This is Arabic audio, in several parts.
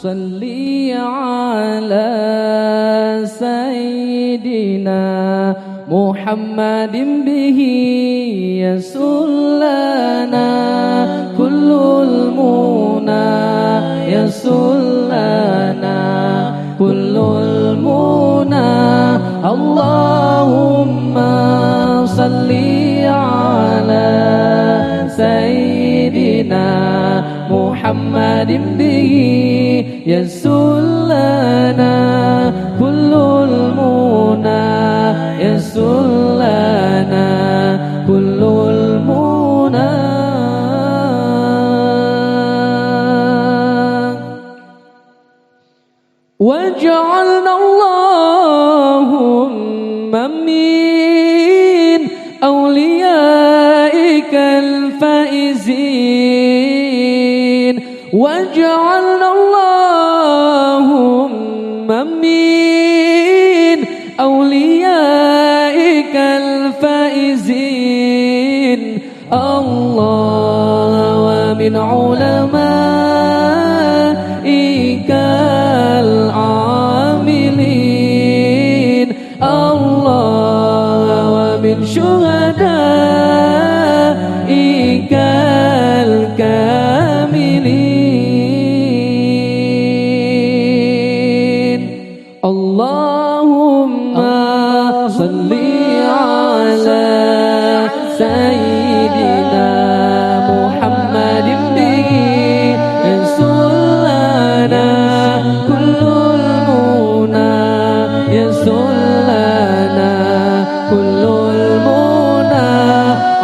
صلي على سيدنا محمد به يسلنا كل المنى يسلنا كل المنى اللهم صل على سيدنا محمد به يسلنا كل المنى يسلنا كل المنى واجعلنا اللهم من أوليائك الفائزين واجعلنا اللهم من أوليائك الفائزين الله ومن علمائك العاملين الله ومن شهدائك الكاملين اللهم صل على سيدنا محمد به يسلنا كل المنى يسلنا كل المنى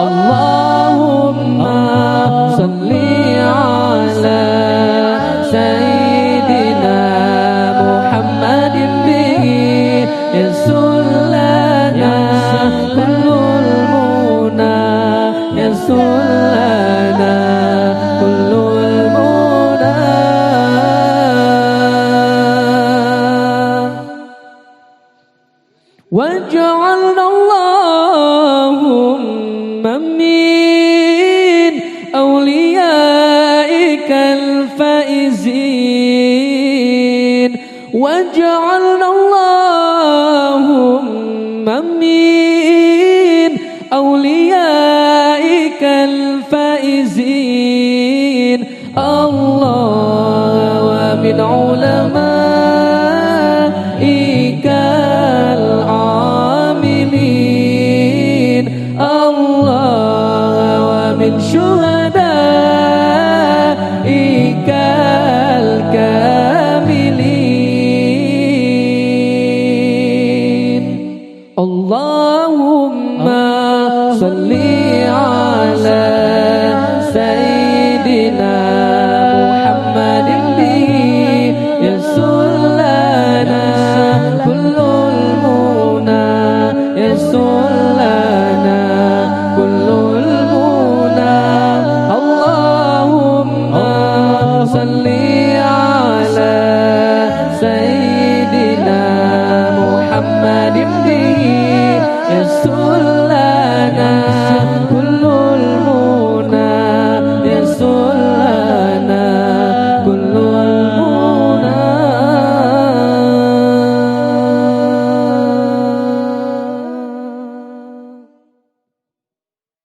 اللهم صل على سيدنا محمد به يسلنا كل المنى يسلنا كل المنى واجعلنا اللهم من أوليائك الفائزين واجعلنا اللهم من أوليائك الفائزين الله ومن علمائك العاملين الله ومن شهدائك الكاملين اللهم